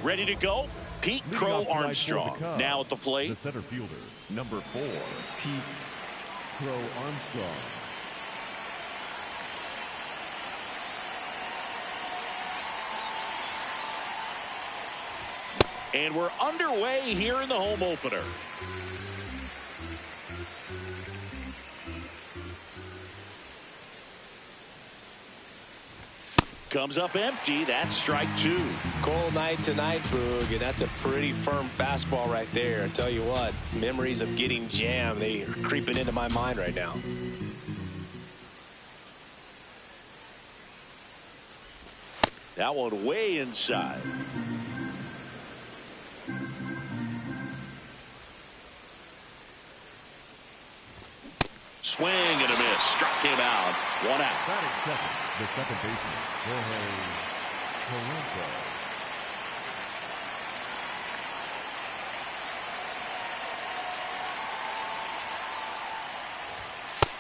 Ready to go? Pete Crow Armstrong now at the plate. The center fielder, number 4, Pete Crow Armstrong. And we're underway here in the home opener. comes up empty. That's strike two. Cold night tonight, Boog, and that's a pretty firm fastball right there. I tell you what, memories of getting jammed, they are creeping into my mind right now. That one way inside. Swing and a miss. Struck him out. One out. Batting second, the second baseman, Jorge Polanco.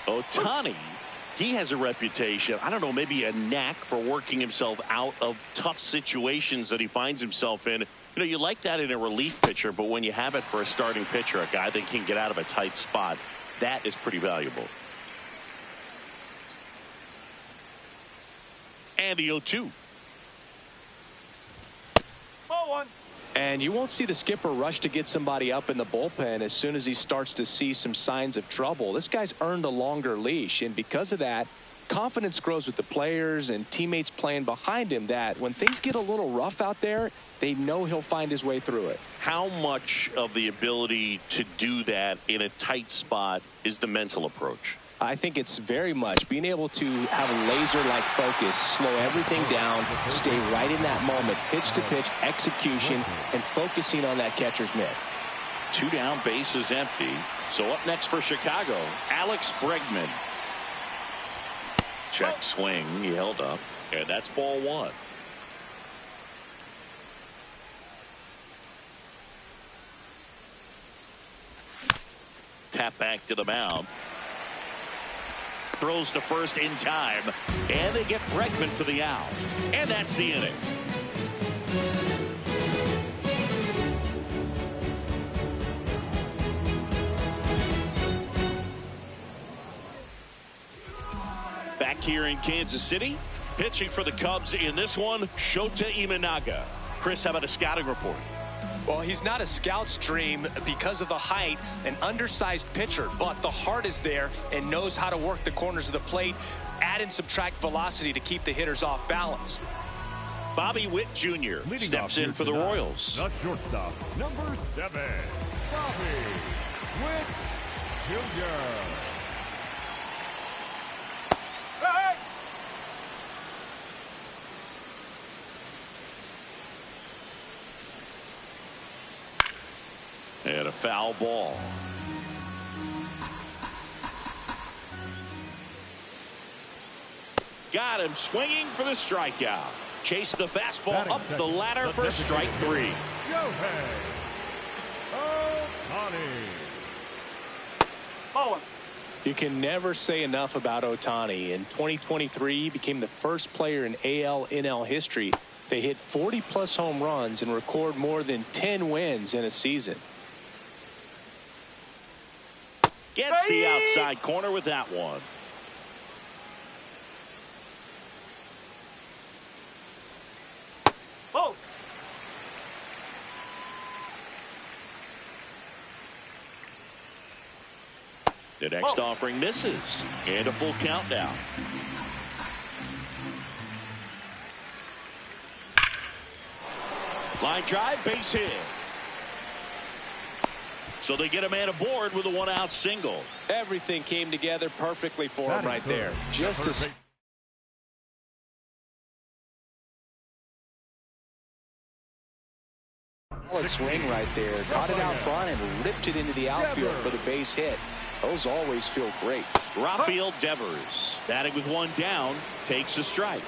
Ohtani, he has a reputation, I don't know, maybe a knack for working himself out of tough situations that he finds himself in. You know, you like that in a relief pitcher, but when you have it for a starting pitcher, a guy that can get out of a tight spot, that is pretty valuable. And the 0-2. Ball one. And you won't see the skipper rush to get somebody up in the bullpen as soon as he starts to see some signs of trouble. This guy's earned a longer leash, and because of that, confidence grows with the players and teammates playing behind him, that when things get a little rough out there, they know he'll find his way through it. How much of the ability to do that in a tight spot is the mental approach? I think it's very much being able to have a laser-like focus, slow everything down, stay right in that moment, pitch-to-pitch execution, and focusing on that catcher's mitt. 2 down, bases empty. So up next for Chicago, Alex Bregman. Check swing. He held up, and that's ball one. Tap back to the mound. Throws to first in time, and they get Bregman for the out. And that's the inning. Back here in Kansas City, pitching for the Cubs in this one, Shota Imanaga. Chris, how about a scouting report? Well, he's not a scout's dream because of the height, an undersized pitcher, but the heart is there and knows how to work the corners of the plate, add and subtract velocity to keep the hitters off balance. Bobby Witt Jr. steps in for the Royals. The shortstop, number 7, Bobby Witt Jr. And a foul ball. Got him swinging for the strikeout. Chase the fastball up the ladder for strike 3. You can never say enough about Ohtani. In 2023, he became the first player in AL/NL history to hit 40-plus home runs and record more than 10 wins in a season. Gets the outside corner with that one. Oh. The next offering misses. And a full count now. Line drive, base hit. So they get a man aboard with a 1-out single. Everything came together perfectly for him right there. Just to solid swing right there. Caught it out front and ripped it into the outfield for the base hit. Those always feel great. Rafael Devers, batting with 1 down, takes a strike.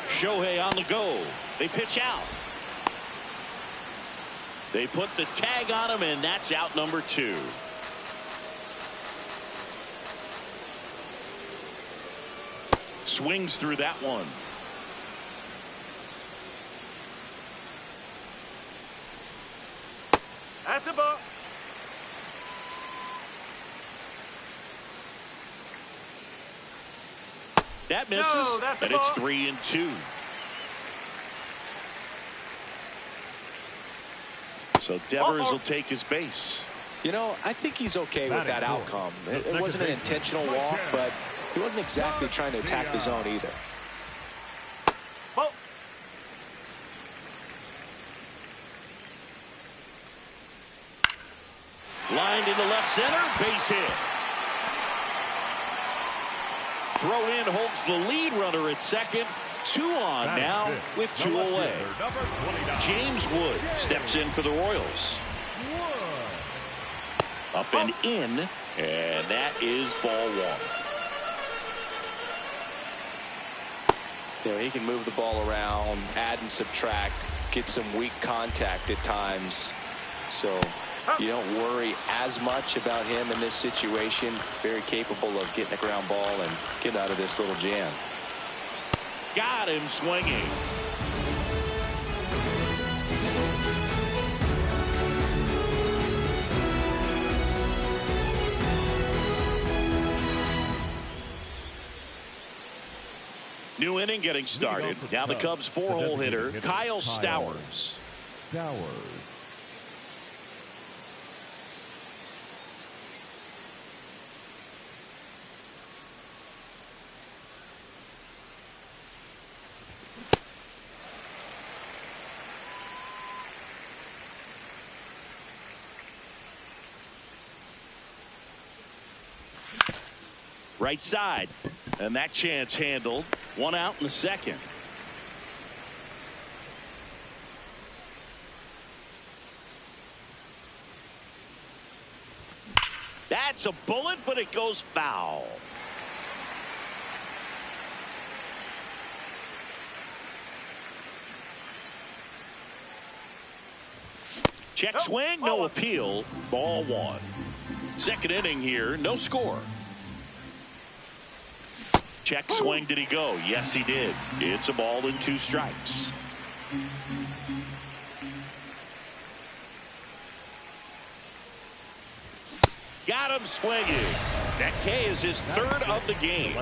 Shohei on the go. They pitch out. They put the tag on him, and that's out number 2. Swings through that one. That's a ball. That misses, and it's 3-2. So Devers will take his base. You know, I think he's okay with that outcome. It wasn't an intentional walk, but he wasn't exactly trying to attack the zone either. Lined into left center, base hit. Throw in holds the lead runner at second. 2 on now with 2 away. James Wood steps in for the Royals. Up and in, and that is ball 1. You know, he can move the ball around, add and subtract, get some weak contact at times. So you don't worry as much about him in this situation. Very capable of getting a ground ball and getting out of this little jam. Got him swinging. New inning getting started. Now the Cubs 4-hole hitter, Kyle Stowers. Right side, and that chance handled. 1 out in the second. That's a bullet, but it goes foul. Check swing, no appeal. Ball 1. Second inning here, no score. Check swing, did he go? Yes, he did. It's a ball and 2 strikes. Got him swinging. That K is his 3rd of the game.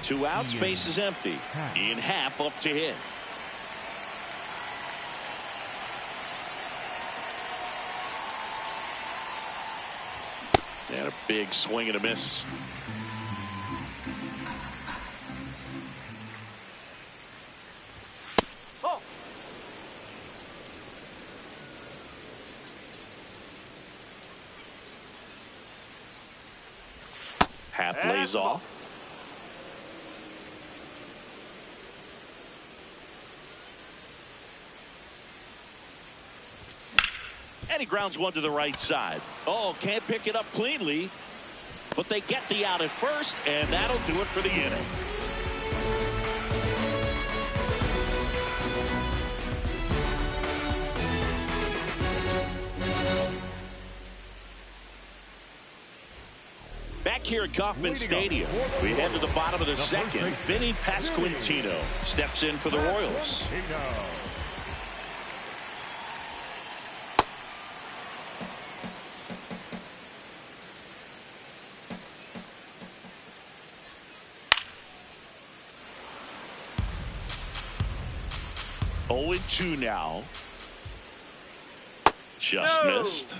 2 outs, base is empty. Ian Happ up to hit. And a big swing and a miss. Happ lays off. And he grounds one to the right side. Oh, can't pick it up cleanly. But they get the out at first, and that'll do it for the inning. Back here at Kauffman Stadium, we head to the bottom of the second. Vinny Pasquantino steps in for the Royals. Oh, 0-2 now. Just missed.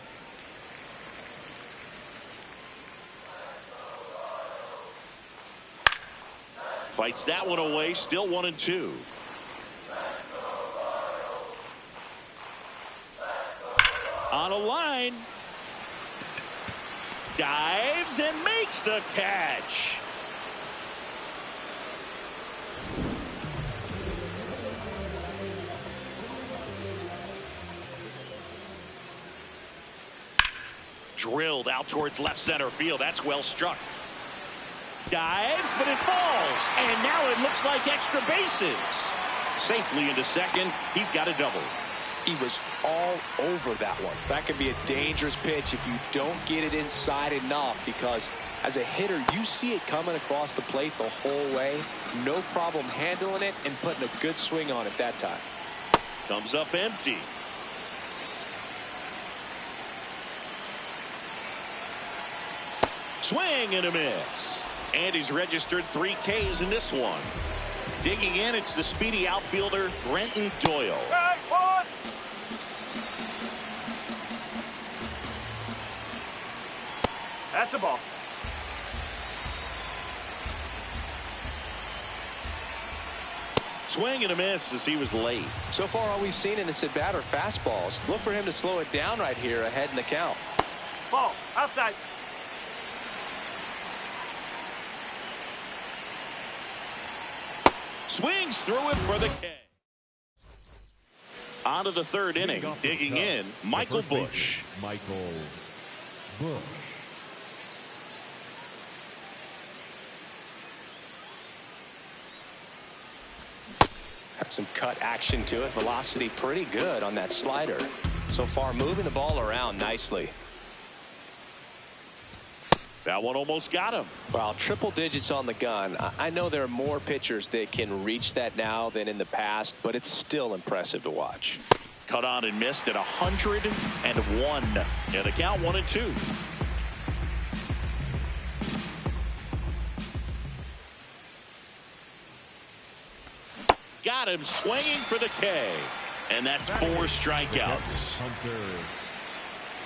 Fights that one away, still 1-2. On a line. Dives and makes the catch. Drilled out towards left center field. That's well struck. Dives, but it falls. And now it looks like extra bases. Safely into second. He's got a double. He was all over that one. That could be a dangerous pitch if you don't get it inside enough, because as a hitter, you see it coming across the plate the whole way. No problem handling it and putting a good swing on it that time. Comes up empty. Swing and a miss. And he's registered 3 Ks in this one. Digging in, it's the speedy outfielder, Brenton Doyle. That's the ball. Swing and a miss as he was late. So far, all we've seen in this at-bat are fastballs. Look for him to slow it down right here ahead in the count. Ball. Outside. Swings through it for the K. On to the third inning. Digging in, Michael Bush. Michael Bush. Got some cut action to it. Velocity pretty good on that slider. So far, moving the ball around nicely. That one almost got him. Well, triple digits on the gun. I know there are more pitchers that can reach that now than in the past, but it's still impressive to watch. Cut on and missed at 101. And the count 1-2. Got him swinging for the K. And that's 4 strikeouts. Hunter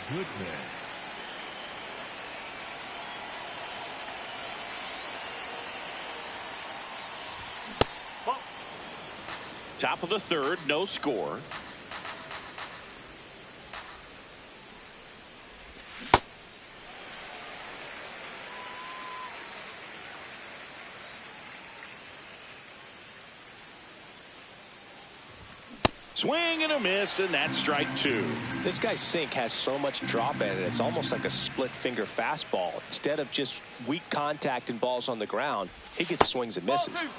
Goodman. Ball. Top of the third, no score. Swing and a miss, and that's strike 2. This guy's sink has so much drop in it. It's almost like a split finger fastball. Instead of just weak contact and balls on the ground, he gets swings and misses. Ball 2.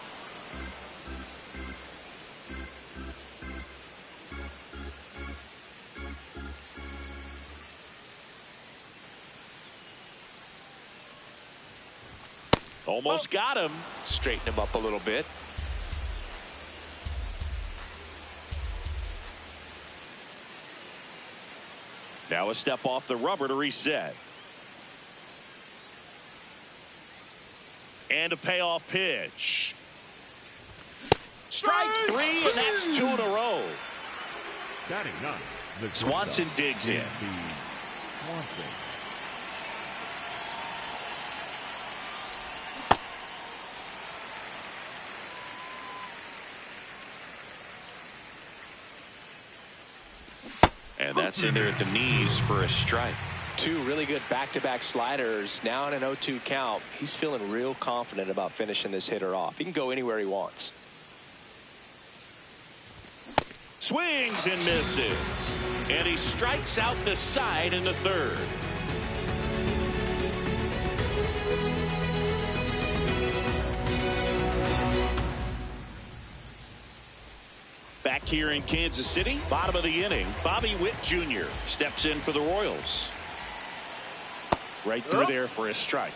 Almost got him. Straighten him up a little bit. Now a step off the rubber to reset. And a payoff pitch. Strike 3, and that's 2 in a row. Batting ninth, the Swanson shortstop, digs in. Andy Swanson. And that's in there at the knees for a strike. 2 really good back-to-back sliders. Now in an 0-2 count. He's feeling real confident about finishing this hitter off. He can go anywhere he wants. Swings and misses. And he strikes out the side in the third. Back here in Kansas City, bottom of the inning, Bobby Witt Jr. steps in for the Royals. Right through there for a strike.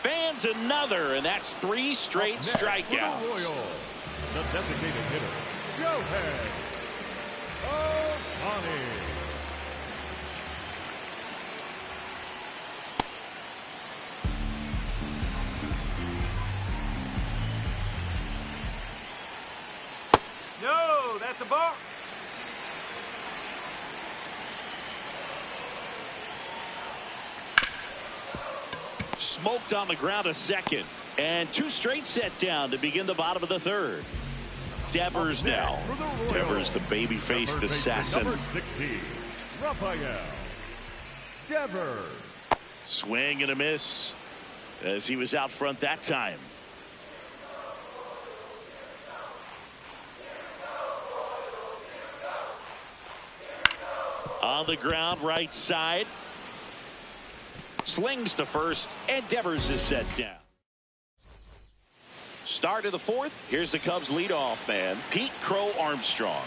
Fans another, and that's 3 straight Up next for the strikeouts. Royals, the designated hitter, Shohei Ohtani. No, that's a ball. Smoked on the ground a second. And 2 straight set down to begin the bottom of the third. Devers now. Devers, the baby-faced assassin. Number 16, Rafael Devers. Swing and a miss as he was out front that time. On the ground, right side. Slings to first, and Devers is set down. Start of the fourth. Here's the Cubs leadoff man, Pete Crow Armstrong.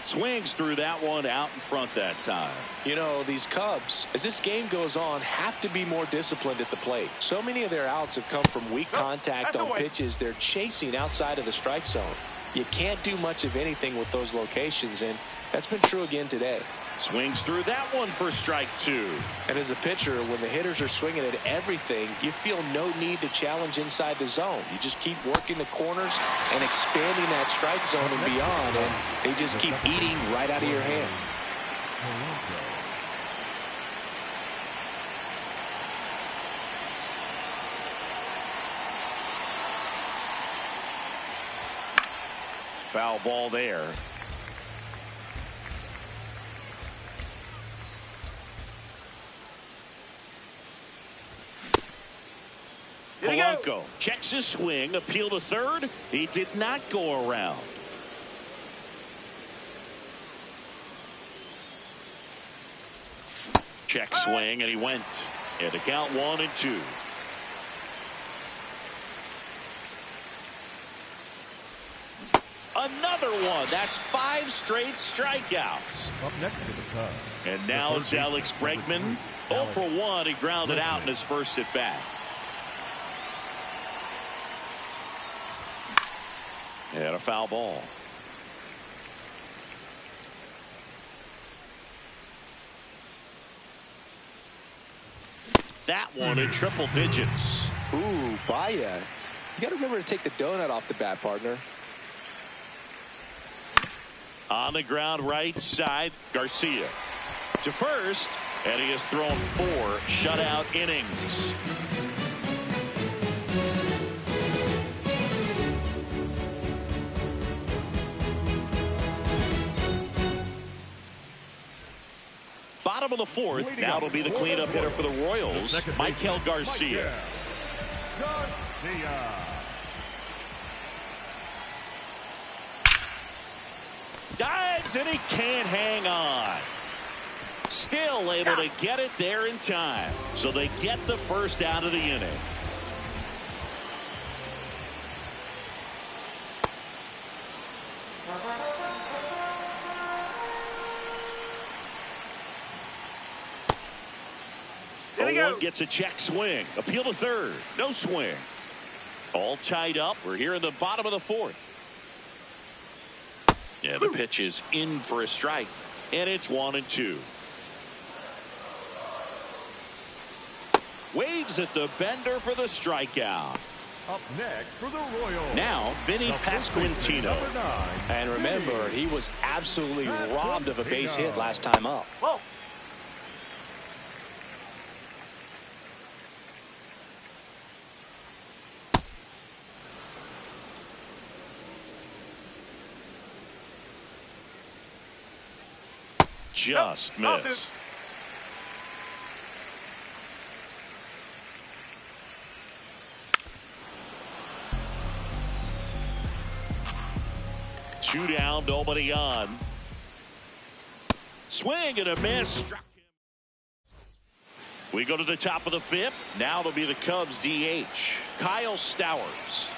Swings through that one out in front that time. You know, these Cubs, as this game goes on, have to be more disciplined at the plate. So many of their outs have come from weak contact on pitches they're chasing outside of the strike zone. You can't do much of anything with those locations, and that's been true again today. Swings through that one for strike 2. And as a pitcher, when the hitters are swinging at everything, you feel no need to challenge inside the zone. You just keep working the corners and expanding that strike zone and beyond, and they just keep eating right out of your hand. foul ball there. Polanco checks his swing, appeal to third. He did not go around. Check swing, and he went. And to count 1-2. Another one. That's 5 straight strikeouts. Up next to the Cubs. And now it's Alex Bregman. 0 for 1. He grounded out in his first at bat. And a foul ball. That one in triple digits. Ooh, Baya. You got to remember to take the donut off the bat, partner. On the ground right side, Garcia to first, and he has thrown 4 shutout innings. Bottom of the 4th. Now it'll be the cleanup hitter for the Royals, Michael Garcia. Dives, and he can't hang on. Still able to get it there in time. So they get the first out of the inning. One gets a check swing. Appeal to third. No swing. All tied up. We're here in the bottom of the 4th. Yeah, the pitch is in for a strike. And it's 1-2. Waves at the bender for the strikeout. Up next for the Royals. Now, Vinny Pasquantino. And remember, he was absolutely robbed of a base hit last time up. Whoa. Just missed. Two down, nobody on. Swing and a miss. Struck him. We go to the top of the 5th. Now it'll be the Cubs DH, Kyle Stowers.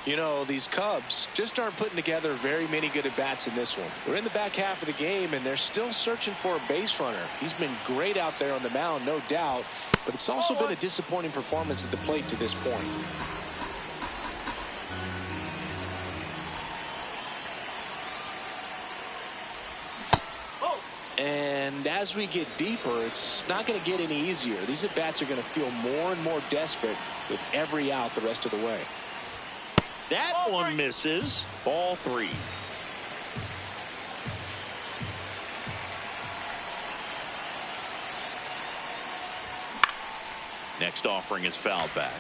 You know, these Cubs just aren't putting together very many good at-bats in this one. We're in the back half of the game, and they're still searching for a base runner. He's been great out there on the mound, no doubt, but it's also been a disappointing performance at the plate to this point. And as we get deeper, it's not going to get any easier. These at-bats are going to feel more and more desperate with every out the rest of the way. That one misses. Ball 3. Next offering is fouled back.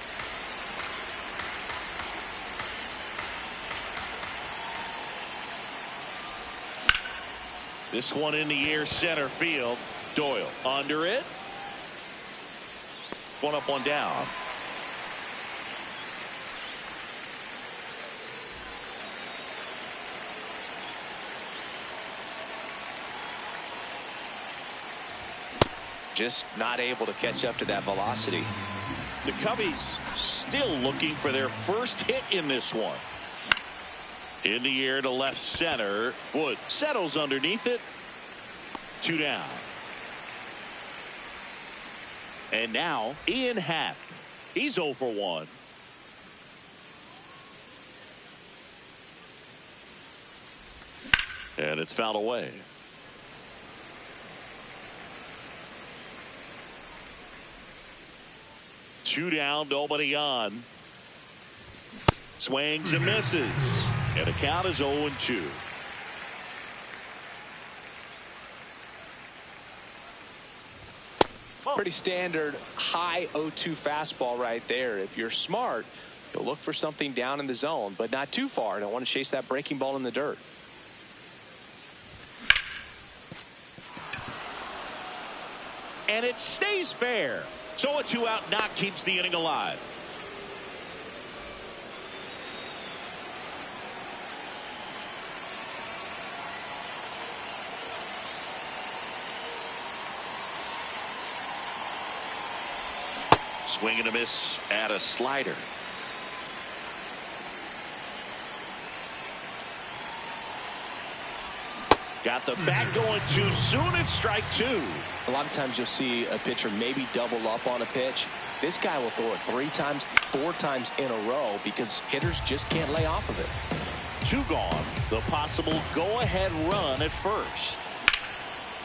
This one in the air, center field. Doyle under it. One up, one down. Just not able to catch up to that velocity. The Cubbies still looking for their first hit in this one. In the air to left center. Wood settles underneath it. 2 down. And now Ian Happ. He's 0 for 1. And it's fouled away. Two down, nobody on. Swings and misses. And the count is 0-2. Pretty standard high 0-2 fastball right there. If you're smart, He'll look for something down in the zone, but not too far. Don't want to chase that breaking ball in the dirt. And it stays fair. So a 2-out knock keeps the inning alive. Swing and a miss at a slider. Got the bat going too soon. It's strike 2. A lot of times you'll see a pitcher maybe double up on a pitch. This guy will throw it 3 times, 4 times in a row because hitters just can't lay off of it. 2 gone. The possible go-ahead run at first.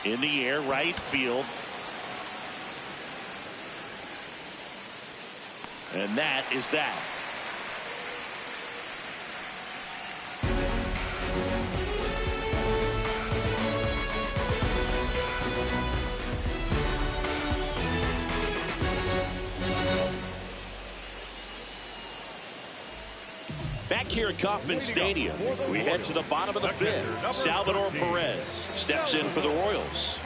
In the air, right field. And that is that. Back here at Kauffman Stadium, we head to the bottom of the 5th. Salvador Perez steps in for the Royals.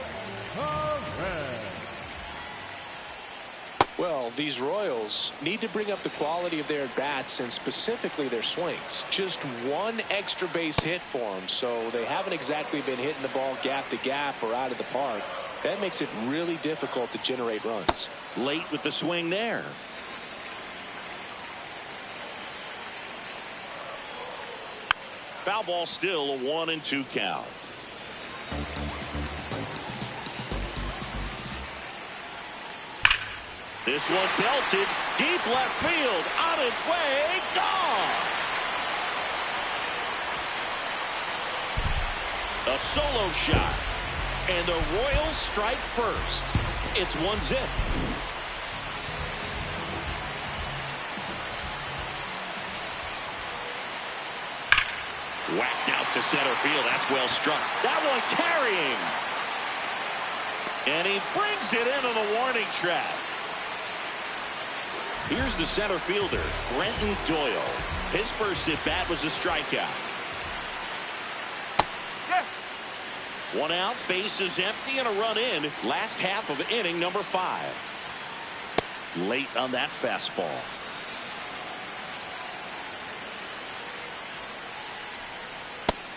Well, these Royals need to bring up the quality of their bats and specifically their swings. Just 1 extra base hit for them, so they haven't exactly been hitting the ball gap to gap or out of the park. That makes it really difficult to generate runs. Late with the swing there. Foul ball, still a 1-2 count. This one belted deep left field, on its way, gone. A solo shot, and the Royals strike first. It's 1-0. Whacked out to center field. That's well struck. That one carrying. And he brings it into the warning track. Here's the center fielder, Brenton Doyle. His first at-bat was a strikeout. Yes. 1 out, bases empty, and a run in. Last half of inning number 5. Late on that fastball.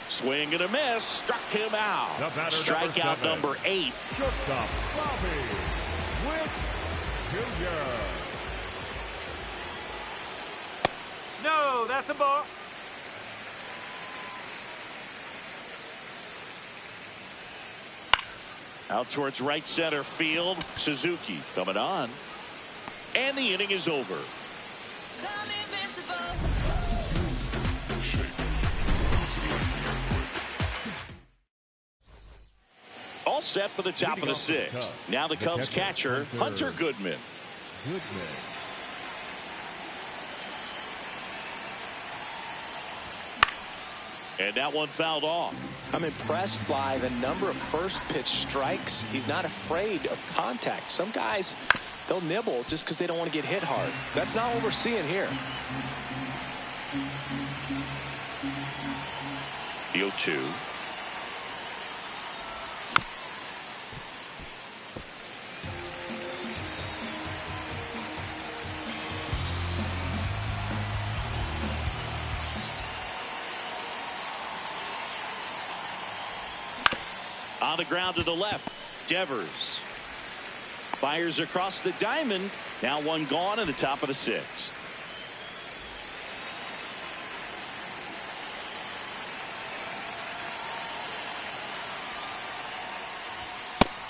Swing and a miss, struck him out. Strikeout number 8. Shortstop, Bobby Witt Jr. No, that's a ball. Out towards right center field. Suzuki coming on. And the inning is over. All set for the top of the 6th. Now the Cubs catcher, Hunter Goodman. And that one fouled off. I'm impressed by the number of first pitch strikes. He's not afraid of contact. Some guys, they'll nibble just because they don't want to get hit hard. That's not what we're seeing here. The 0-2. On the ground to the left, Devers fires across the diamond. Now 1 gone in the top of the 6th.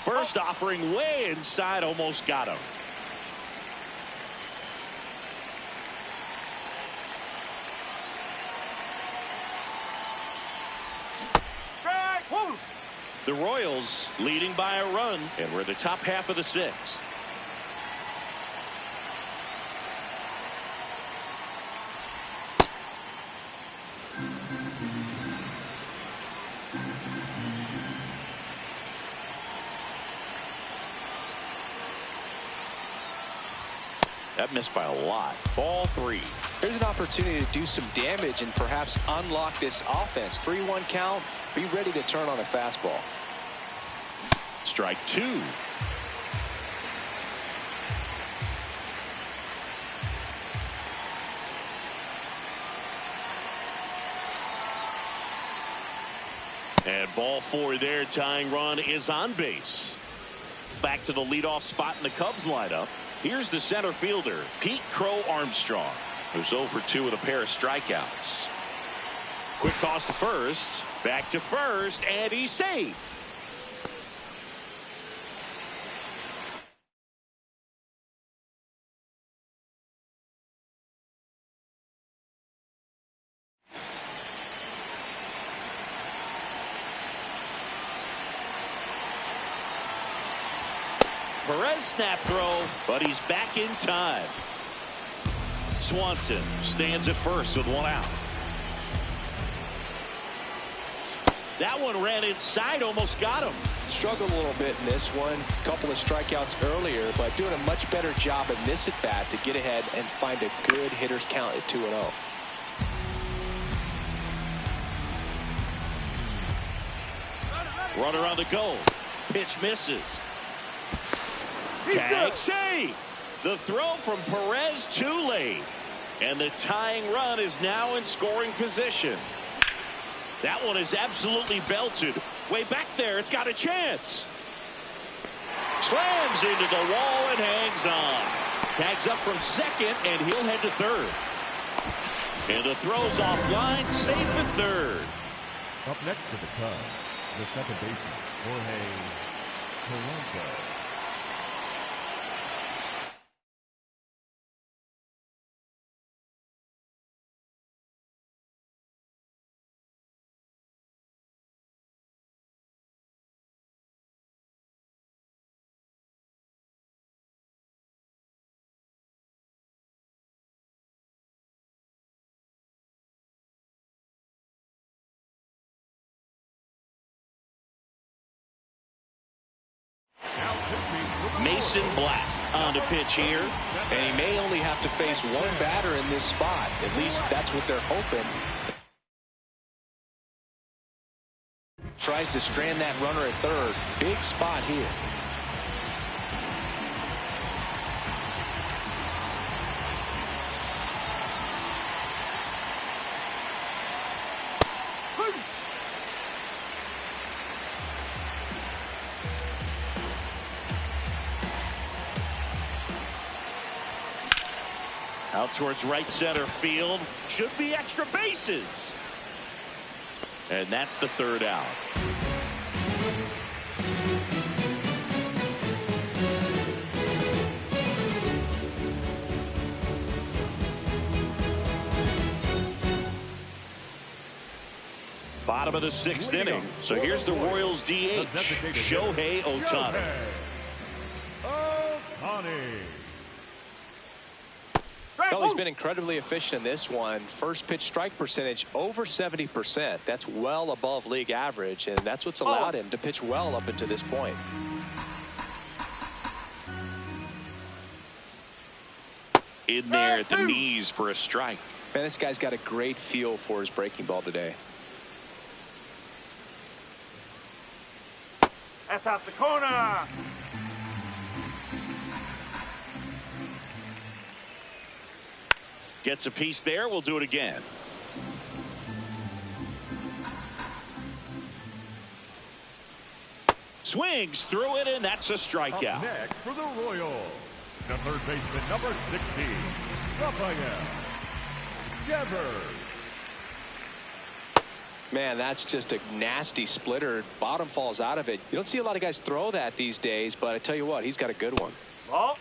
First offering way inside, almost got him. Strike. Woo. The Royals leading by a run, and we're in the top half of the 6th. That missed by a lot. Ball 3. Here's an opportunity to do some damage and perhaps unlock this offense. 3-1 count. Be ready to turn on a fastball. Strike 2. And ball 4 there. Tying run is on base. Back to the leadoff spot in the Cubs lineup. Here's the center fielder, Pete Crow Armstrong, who's 0 for 2 with a pair of strikeouts. Quick toss to first. Back to first, and he's safe. Perez snap throw, but he's back in time. Swanson stands at first with 1 out. That one ran inside, almost got him. Struggled a little bit in this one. Couple of strikeouts earlier, but doing a much better job in this at bat to get ahead and find a good hitter's count at 2-0. Runner on the go. Pitch misses. Tag save. The throw from Perez too late. And the tying run is now in scoring position. That one is absolutely belted. Way back there, it's got a chance. Slams into the wall and hangs on. Tags up from second, and he'll head to third. And the throw's offline, safe at third. Up next to the Cubs, the second baseman, Jorge Polanco. Mason Black on the pitch here. And he may only have to face one batter in this spot. At least that's what they're hoping. Tries to strand that runner at third. Big spot here. Out towards right center field. Should be extra bases. And that's the third out. Bottom of the 6th inning. So here's the Royals DH, Shohei Ohtani. Well, he's been incredibly efficient in this one. First pitch strike percentage over 70%. That's well above league average, and that's what's allowed him to pitch well up until this point. In there at the knees for a strike. Man, this guy's got a great feel for his breaking ball today. That's out the corner. Gets a piece there. We'll do it again. Swings through it, and that's a strikeout. Up next for the Royals, the third baseman, number 16, Rafael Devers. Man, that's just a nasty splitter. Bottom falls out of it. You don't see a lot of guys throw that these days, but I tell you what, he's got a good one. Ball.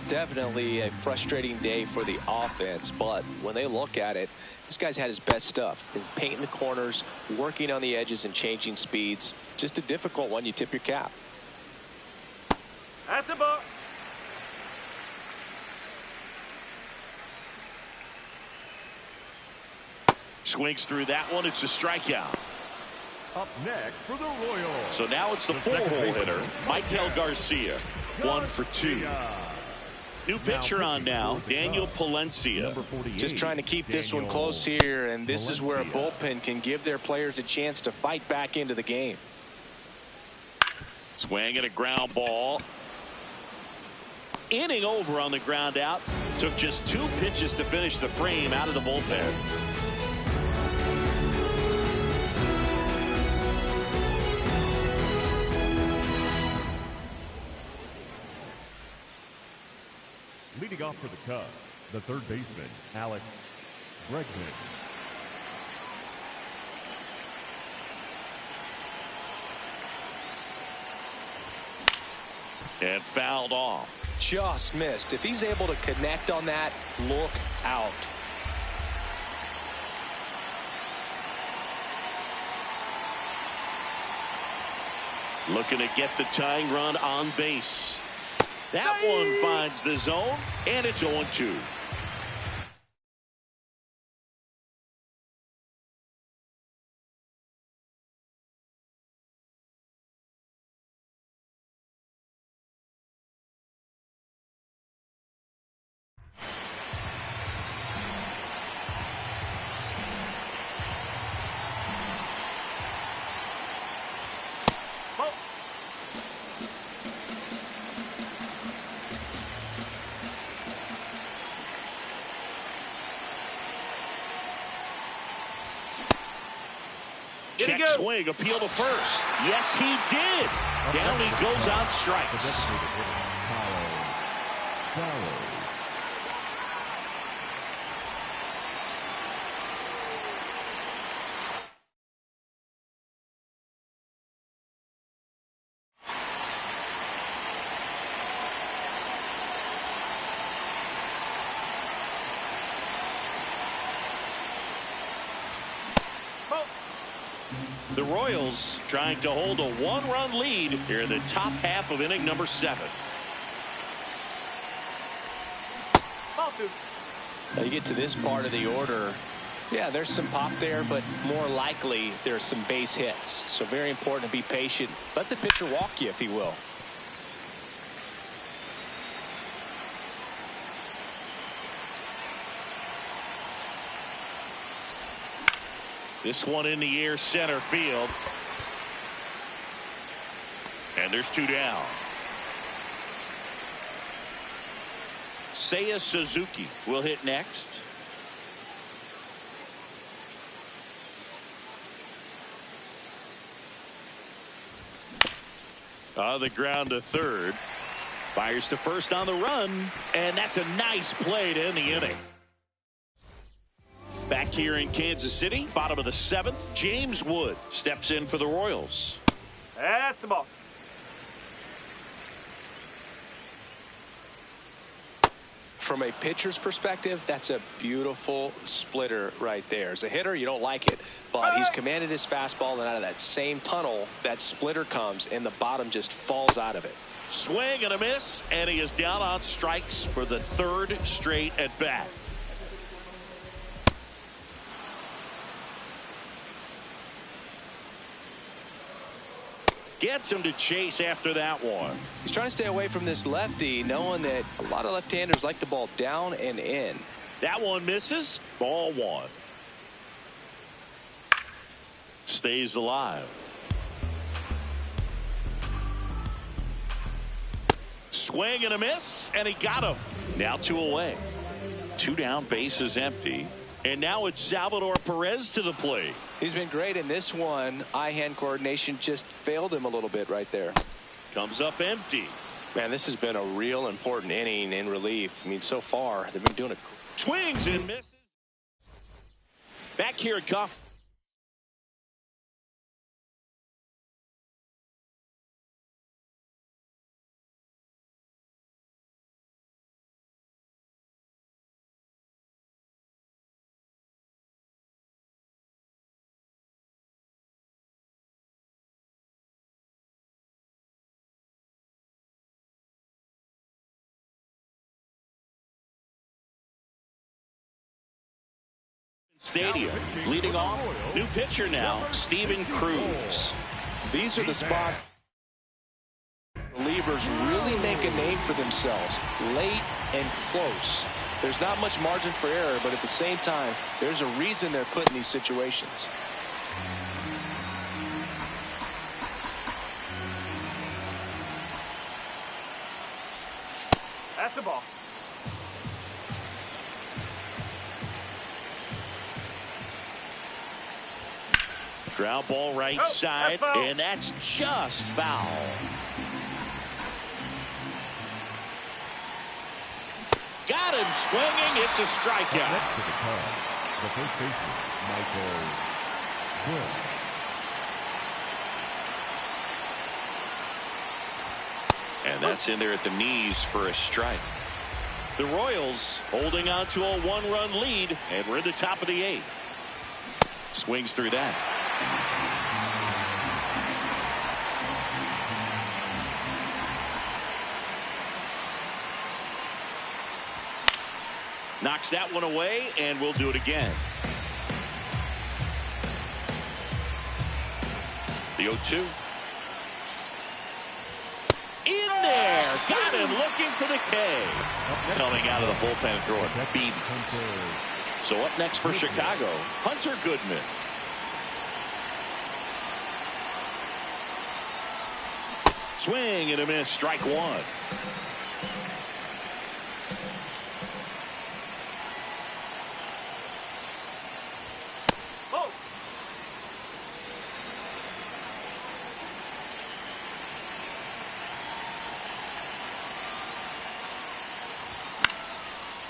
Definitely a frustrating day for the offense, but when they look at it, this guy's had his best stuff. He's painting the corners, working on the edges, and changing speeds. Just a difficult one. You tip your cap. That's a ball. Swings through that one. It's a strikeout. Up next for the Royals. So now it's the 4-hole hitter, Michael Garcia. 1 for 2. New pitcher on now, Daniel Palencia. Just trying to keep this one close here, and this is where a bullpen can give their players a chance to fight back into the game. Swing at a ground ball. Inning over on the ground out. Took just 2 pitches to finish the frame out of the bullpen. Leading off for the Cubs, the third baseman, Alex Bregman. And fouled off. Just missed. If he's able to connect on that, look out. Looking to get the tying run on base. That one finds the zone, and it's 0-2. Check swing, appeal to first. Yes, he did. Down he goes on strikes. The Royals trying to hold a 1-run lead here in the top half of inning number 7. Now you get to this part of the order. Yeah, there's some pop there, but more likely there's some base hits. So very important to be patient. Let the pitcher walk you if he will. This one in the air, center field. And there's 2 down. Seiya Suzuki will hit next. On the ground to third. Fires to first on the run. And that's a nice play to end the inning. Back here in Kansas City, bottom of the 7th, James Wood steps in for the Royals. That's the ball. From a pitcher's perspective, that's a beautiful splitter right there. As a hitter, you don't like it, but he's commanded his fastball, and out of that same tunnel, that splitter comes, and the bottom just falls out of it. Swing and a miss, and he is down on strikes for the 3rd straight at bat. Gets him to chase after that one. He's trying to stay away from this lefty, knowing that a lot of left-handers like the ball down and in. That one misses. Ball 1. Stays alive. Swing and a miss, and he got him. Now 2 away. 2 down, base is empty. And now it's Salvador Perez to the plate. He's been great in this one. Eye-hand coordination just failed him a little bit right there. Comes up empty. Man, this has been a real important inning in relief. I mean, so far, they've been doing it. Swings and misses. Back here at Cuff. Stadium. Leading off, new pitcher now, Steven Cruz. These are the spots. relievers really make a name for themselves late and close. There's not much margin for error, but at the same time, there's a reason they're put in these situations. That's the ball. Ground ball right side, and that's just foul. Got him swinging. It's a strikeout. Next to the call, the first baseman, Michael Bush. And that's in there at the knees for a strike. The Royals holding on to a one-run lead, and we're in the top of the 8th. Swings through that. Knocks that one away, and we'll do it again. The 0-2. In there. Got him looking for the K. Coming out of the bullpen, throwing beat. So up next for Chicago, Hunter Goodman. Swing and a miss, strike one.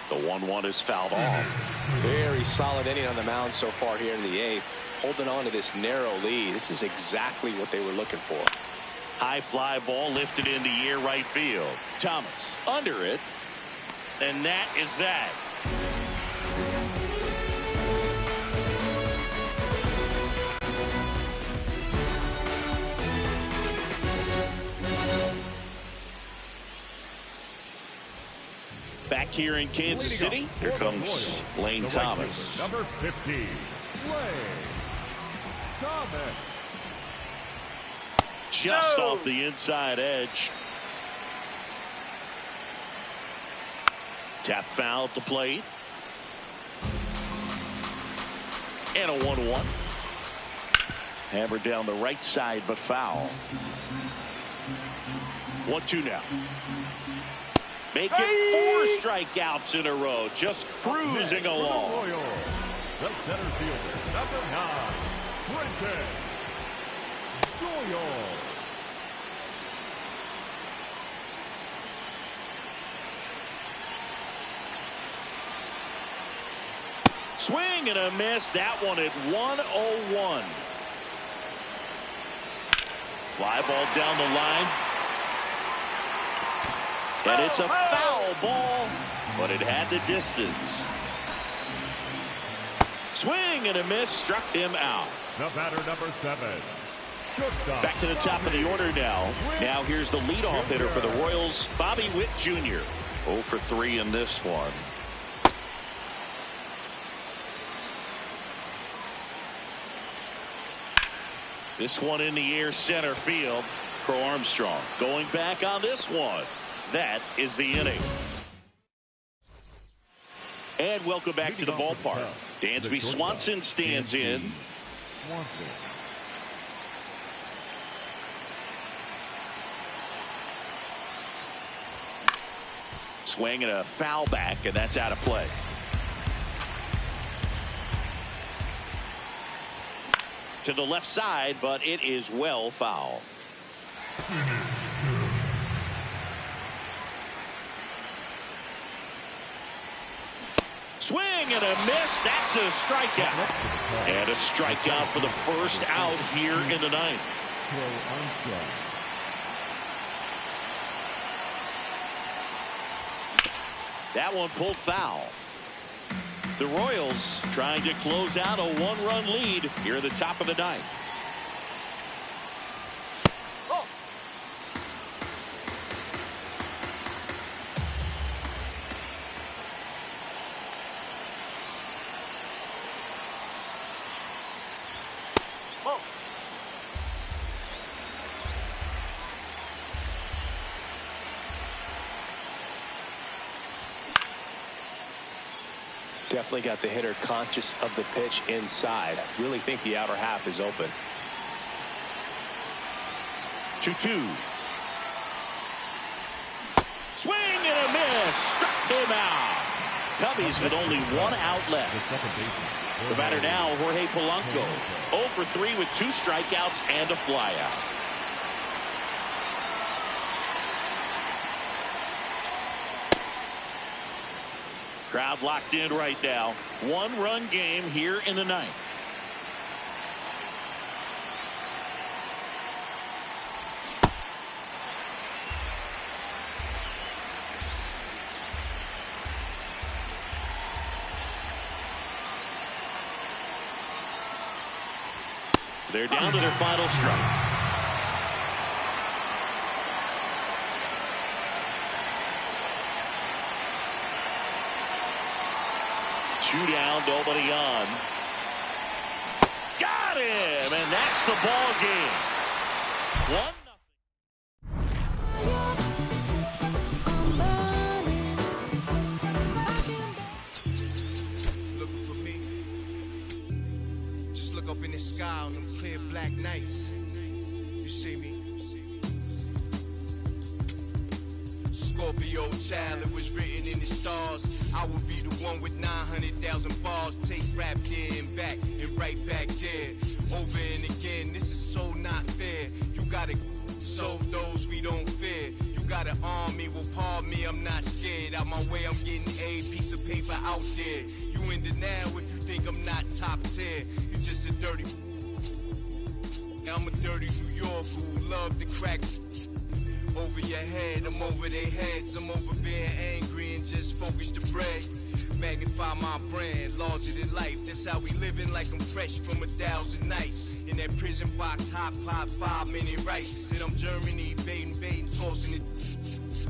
The 1-1 is fouled off. Very solid inning on the mound so far here in the 8th. Holding on to this narrow lead. This is exactly what they were looking for. High fly ball lifted in the air right field. Thomas under it. And that is that. Back here in Kansas City, here comes Lane Thomas. Number 50, Lane Thomas. Just off the inside edge. Tap foul at the plate. And a 1-1. Hammered down the right side, but foul. 1-2 now. Make it 4 strikeouts in a row. Just cruising along. Royals, the center fielder, number 9, Brenton Doyle. Swing and a miss. That one at 101. Fly ball down the line. And it's a foul ball, but it had the distance. Swing and a miss, struck him out. The batter, number 7. Shortstop. Back to the top of the order now. Now here's the leadoff hitter for the Royals, Bobby Witt Jr. 0 for 3 in this one. This one in the air, center field. Crow Armstrong going back on this one. That is the inning. And welcome back to the ballpark. Dansby Swanson stands in. Swing and a foul back, and that's out of play. To the left side, but it is well foul. Swing and a miss. That's a strikeout. And a strikeout for the first out here in the 9th. That one pulled foul. The Royals trying to close out a 1-run lead here at the top of the 9th. Definitely got the hitter conscious of the pitch inside. Really think the outer half is open. 2-2. Swing and a miss. Struck him out. Cubbies with only one out left. The batter now, Jorge Polanco. 0 for 3 with 2 strikeouts and a flyout. Crowd locked in right now. 1-run game here in the ninth. They're down to their final strike. 2 down, nobody on. Got him, and that's the ball game. 1-0. Looking for me. Just look up in the sky on them clear black nights. You see me? Scorpio child, it was written in the stars. I will be the one with 900,000 bars. Take rap there and back and right back there. Over and again, this is so not fair. You gotta solve those we don't fear. You gotta arm me, well pardon me, I'm not scared. Out my way, I'm getting a piece of paper out there. You in the now if you think I'm not top tier. You just a dirty. I'm a dirty New Yorker who love to crack over your head, I'm over their heads. I'm over being angry and just focus the bread. Magnify my brand, larger than life. That's how we living, like I'm fresh from 1,000 nights. In that prison box, hot pot, 5-minute rice. Then I'm Germany, baiting, tossing it.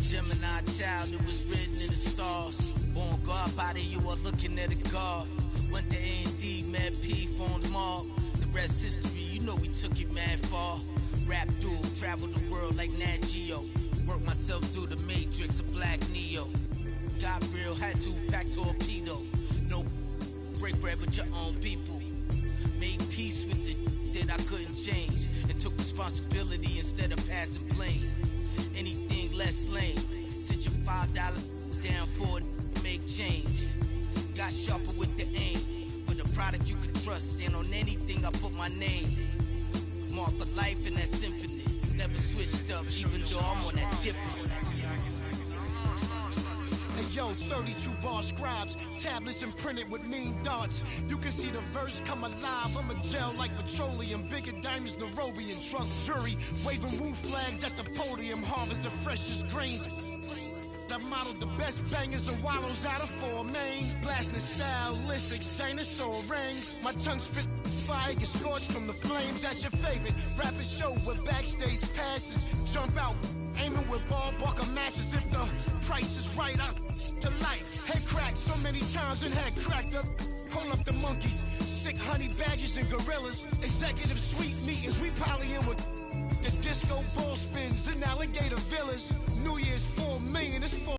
Gemini child, it was written in the stars. Born God, body, you are looking at a God. Went to A&D, mad P, formed mob. The rest history, you know we took it mad far. Rap duel, travel the world like Nat Geo. Work myself through the matrix of Black Neo. Got real, had to pack torpedo. No break bread with your own people. Made peace with the that I couldn't change. And took responsibility instead of passing blame. Anything less lame. Sit your $5 down for it, make change. Got sharper with the aim. With a product you can trust. And on anything I put my name. Mark for life and that's infinite. Never switched up, even though I'm on that different. Hey yo, 32 bar scribes, tablets imprinted with mean darts. You can see the verse come alive. I'm a gel like petroleum, bigger diamonds, Nairobi and truck jury. Waving woo flags at the podium, harvest the freshest grains. I modeled the best bangers and wallows out of 4 main. Blasting stylistics, dinosaur rings. My tongue spit fire, get scorched from the flames. At your favorite rapid show with backstage passes. Jump out, aiming with ball bucker matches. If the price is right, I to life. Head cracked so many times and head cracked up. Pull up the monkeys, sick honey badgers and gorillas. Executive suite meetings, we polying with the disco ball spins and alligator villas. New Year's 4 million, it's 4